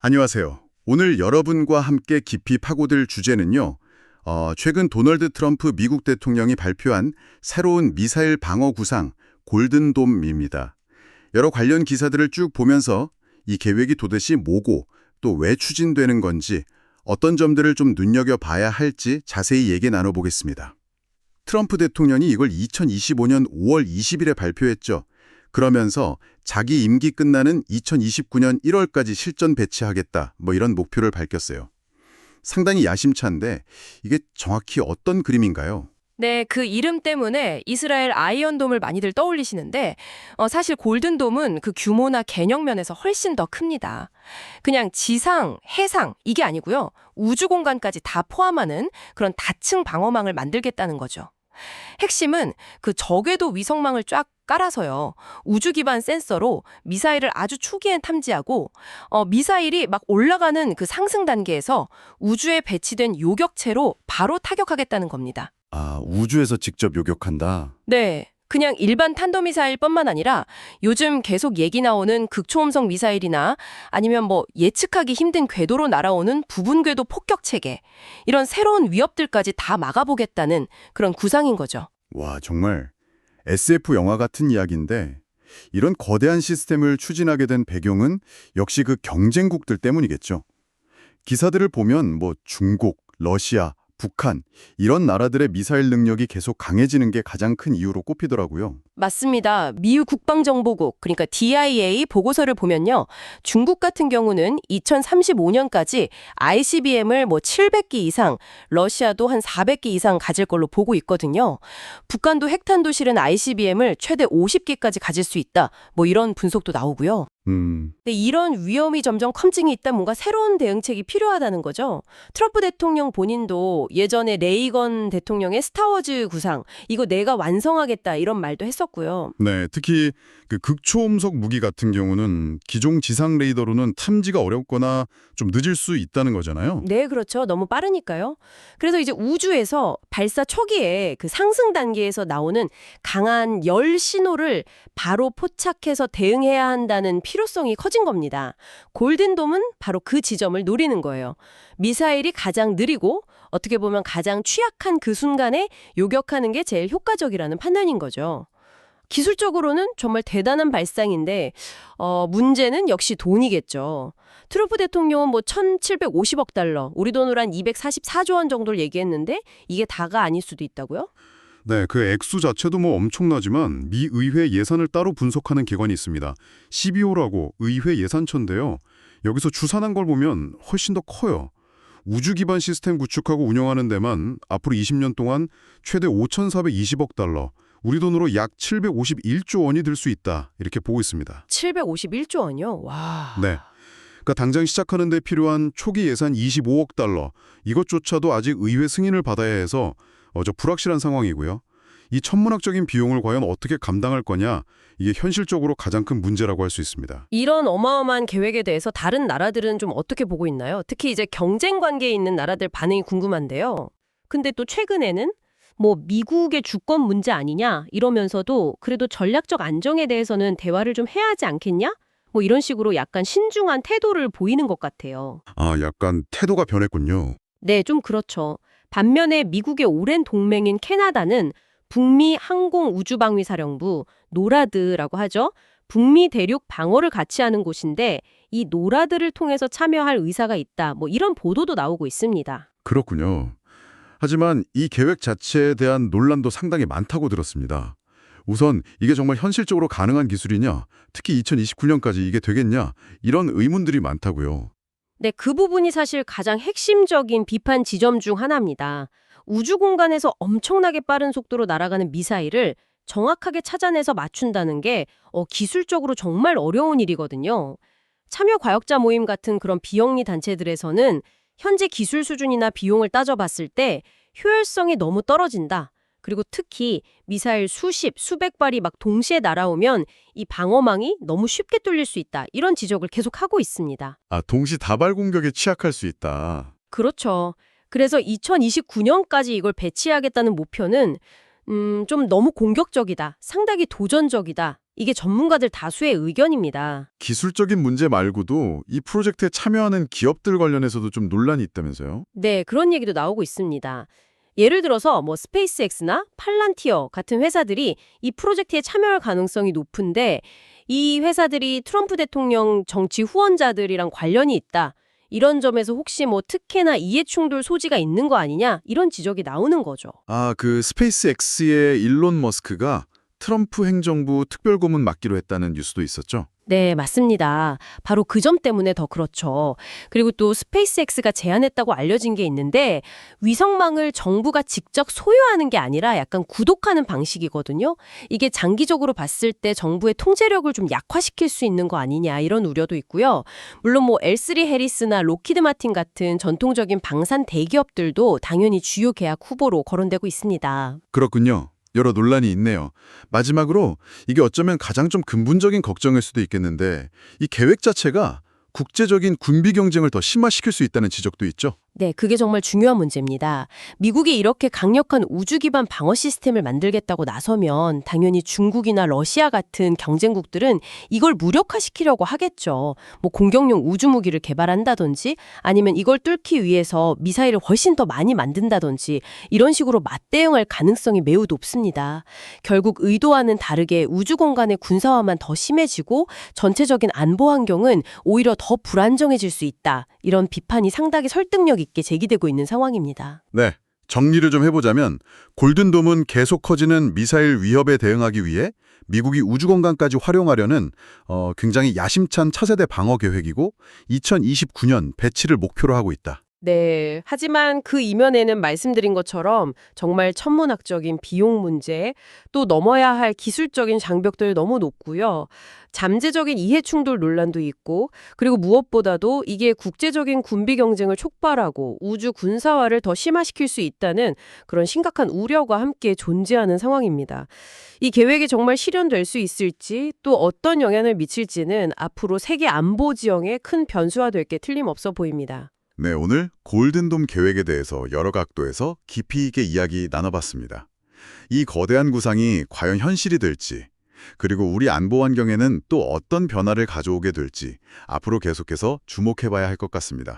안녕하세요. 오늘 여러분과 함께 깊이 파고들 주제는요. 최근 도널드 트럼프 미국 대통령이 발표한 새로운 미사일 방어 구상 골든돔입니다. 여러 관련 기사들을 쭉 보면서 이 계획이 도대체 뭐고 또 왜 추진되는 건지 어떤 점들을 좀 눈여겨봐야 할지 자세히 얘기 나눠보겠습니다. 트럼프 대통령이 이걸 2025년 5월 20일에 발표했죠. 그러면서 자기 임기 끝나는 2029년 1월까지 실전 배치하겠다 이런 목표를 밝혔어요. 상당히 야심찬데 이게 정확히 어떤 그림인가요? 네, 그 이름 때문에 이스라엘 아이언돔을 많이들 떠올리시는데 사실 골든돔은 그 규모나 개념 면에서 훨씬 더 큽니다. 그냥 지상, 해상 이게 아니고요. 우주 공간까지 다 포함하는 그런 다층 방어망을 만들겠다는 거죠. 핵심은 그 적외도 위성망을 쫙 깔아서요. 우주 기반 센서로 미사일을 아주 초기엔 탐지하고 미사일이 막 올라가는 그 상승 단계에서 우주에 배치된 요격체로 바로 타격하겠다는 겁니다. 아, 우주에서 직접 요격한다. 네. 그냥 일반 탄도미사일뿐만 아니라 요즘 계속 얘기 나오는 극초음속 미사일이나 아니면 예측하기 힘든 궤도로 날아오는 부분 궤도 폭격 체계 이런 새로운 위협들까지 다 막아보겠다는 그런 구상인 거죠. 와, 정말 SF 영화 같은 이야기인데 이런 거대한 시스템을 추진하게 된 배경은 역시 그 경쟁국들 때문이겠죠. 기사들을 보면 중국, 러시아, 북한 이런 나라들의 미사일 능력이 계속 강해지는 게 가장 큰 이유로 꼽히더라고요. 맞습니다. 미국 국방정보국, 그러니까 DIA 보고서를 보면요. 중국 같은 경우는 2035년까지 ICBM을 700기 이상, 러시아도 한 400기 이상 가질 걸로 보고 있거든요. 북한도 핵탄도 실은 ICBM을 최대 50기까지 가질 수 있다. 이런 분석도 나오고요. 근데 이런 위험이 점점 커지고 있다 뭔가 새로운 대응책이 필요하다는 거죠. 트럼프 대통령 본인도 예전에 레이건 대통령의 스타워즈 구상 이거 내가 완성하겠다 이런 말도 했었고요. 네, 특히 그 극초음속 무기 같은 경우는 기존 지상 레이더로는 탐지가 어렵거나 좀 늦을 수 있다는 거잖아요. 네, 그렇죠. 너무 빠르니까요. 그래서 이제 우주에서 발사 초기에 그 상승 단계에서 나오는 강한 열 신호를 바로 포착해서 대응해야 한다는 필요성이 커진 겁니다. 골든돔은 바로 그 지점을 노리는 거예요. 미사일이 가장 느리고 어떻게 보면 가장 취약한 그 순간에 요격하는 게 제일 효과적이라는 판단인 거죠. 기술적으로는 정말 대단한 발상인데 문제는 역시 돈이겠죠. 트럼프 대통령은 1,750억 달러, 우리 돈으로 한 244조 원 정도를 얘기했는데 이게 다가 아닐 수도 있다고요? 네, 그 액수 자체도 엄청나지만 미 의회 예산을 따로 분석하는 기관이 있습니다. CBO라고 의회 예산처인데요. 여기서 추산한 걸 보면 훨씬 더 커요. 우주 기반 시스템 구축하고 운영하는 데만 앞으로 20년 동안 최대 5,420억 달러, 우리 돈으로 약 751조 원이 들 수 있다. 이렇게 보고 있습니다. 751조 원이요? 와. 네. 그러니까 당장 시작하는 데 필요한 초기 예산 25억 달러, 이것조차도 아직 의회 승인을 받아야 해서 불확실한 상황이고요. 이 천문학적인 비용을 과연 어떻게 감당할 거냐, 이게 현실적으로 가장 큰 문제라고 할 수 있습니다. 이런 어마어마한 계획에 대해서 다른 나라들은 좀 어떻게 보고 있나요? 특히 이제 경쟁 관계에 있는 나라들 반응이 궁금한데요. 근데 또 최근에는 미국의 주권 문제 아니냐 이러면서도 그래도 전략적 안정에 대해서는 대화를 좀 해야 하지 않겠냐? 이런 식으로 약간 신중한 태도를 보이는 것 같아요. 아, 약간 태도가 변했군요. 네, 좀 그렇죠. 반면에 미국의 오랜 동맹인 캐나다는 북미 항공우주방위사령부, 노라드라고 하죠. 북미 대륙 방어를 같이 하는 곳인데 이 노라드를 통해서 참여할 의사가 있다. 이런 보도도 나오고 있습니다. 그렇군요. 하지만 이 계획 자체에 대한 논란도 상당히 많다고 들었습니다. 우선 이게 정말 현실적으로 가능한 기술이냐, 특히 2029년까지 이게 되겠냐, 이런 의문들이 많다고요. 네, 그 부분이 사실 가장 핵심적인 비판 지점 중 하나입니다. 우주 공간에서 엄청나게 빠른 속도로 날아가는 미사일을 정확하게 찾아내서 맞춘다는 게 기술적으로 정말 어려운 일이거든요. 참여 과학자 모임 같은 그런 비영리 단체들에서는 현재 기술 수준이나 비용을 따져봤을 때 효율성이 너무 떨어진다. 그리고 특히 미사일 수십, 수백 발이 막 동시에 날아오면 이 방어망이 너무 쉽게 뚫릴 수 있다. 이런 지적을 계속하고 있습니다. 아, 동시 다발 공격에 취약할 수 있다. 그렇죠. 그래서 2029년까지 이걸 배치하겠다는 목표는 좀 너무 공격적이다. 상당히 도전적이다. 이게 전문가들 다수의 의견입니다. 기술적인 문제 말고도 이 프로젝트에 참여하는 기업들 관련해서도 좀 논란이 있다면서요? 네, 그런 얘기도 나오고 있습니다. 예를 들어서 뭐 스페이스X나 팔란티어 같은 회사들이 이 프로젝트에 참여할 가능성이 높은데 이 회사들이 트럼프 대통령 정치 후원자들이랑 관련이 있다. 이런 점에서 혹시 뭐 특혜나 이해충돌 소지가 있는 거 아니냐 이런 지적이 나오는 거죠. 아, 그 스페이스X의 일론 머스크가 트럼프 행정부 특별고문 맡기로 했다는 뉴스도 있었죠? 네, 맞습니다. 바로 그 점 때문에 더 그렇죠. 그리고 또 스페이스X가 제안했다고 알려진 게 있는데 위성망을 정부가 직접 소유하는 게 아니라 약간 구독하는 방식이거든요. 이게 장기적으로 봤을 때 정부의 통제력을 좀 약화시킬 수 있는 거 아니냐 이런 우려도 있고요. 물론 뭐 L3 해리스나 로키드 마틴 같은 전통적인 방산 대기업들도 당연히 주요 계약 후보로 거론되고 있습니다. 그렇군요. 여러 논란이 있네요. 마지막으로 이게 어쩌면 가장 좀 근본적인 걱정일 수도 있겠는데 이 계획 자체가 국제적인 군비 경쟁을 더 심화시킬 수 있다는 지적도 있죠. 네, 그게 정말 중요한 문제입니다. 미국이 이렇게 강력한 우주 기반 방어 시스템을 만들겠다고 나서면 당연히 중국이나 러시아 같은 경쟁국들은 이걸 무력화시키려고 하겠죠. 뭐 공격용 우주 무기를 개발한다든지 아니면 이걸 뚫기 위해서 미사일을 훨씬 더 많이 만든다든지 이런 식으로 맞대응할 가능성이 매우 높습니다. 결국 의도와는 다르게 우주 공간의 군사화만 더 심해지고 전체적인 안보 환경은 오히려 더 불안정해질 수 있다. 이런 비판이 상당히 설득력 있게 제기되고 있는 상황입니다. 네, 정리를 좀 해보자면 골든돔은 계속 커지는 미사일 위협에 대응하기 위해 미국이 우주공간까지 활용하려는 굉장히 야심찬 차세대 방어 계획이고 2029년 배치를 목표로 하고 있다. 네. 하지만 그 이면에는 말씀드린 것처럼 정말 천문학적인 비용 문제, 또 넘어야 할 기술적인 장벽들 너무 높고요. 잠재적인 이해충돌 논란도 있고, 그리고 무엇보다도 이게 국제적인 군비 경쟁을 촉발하고 우주 군사화를 더 심화시킬 수 있다는 그런 심각한 우려가 함께 존재하는 상황입니다. 이 계획이 정말 실현될 수 있을지, 또 어떤 영향을 미칠지는 앞으로 세계 안보 지형에 큰 변수가 될 게 틀림없어 보입니다. 네, 오늘 골든돔 계획에 대해서 여러 각도에서 깊이 있게 이야기 나눠봤습니다. 이 거대한 구상이 과연 현실이 될지, 그리고 우리 안보 환경에는 또 어떤 변화를 가져오게 될지 앞으로 계속해서 주목해봐야 할 것 같습니다.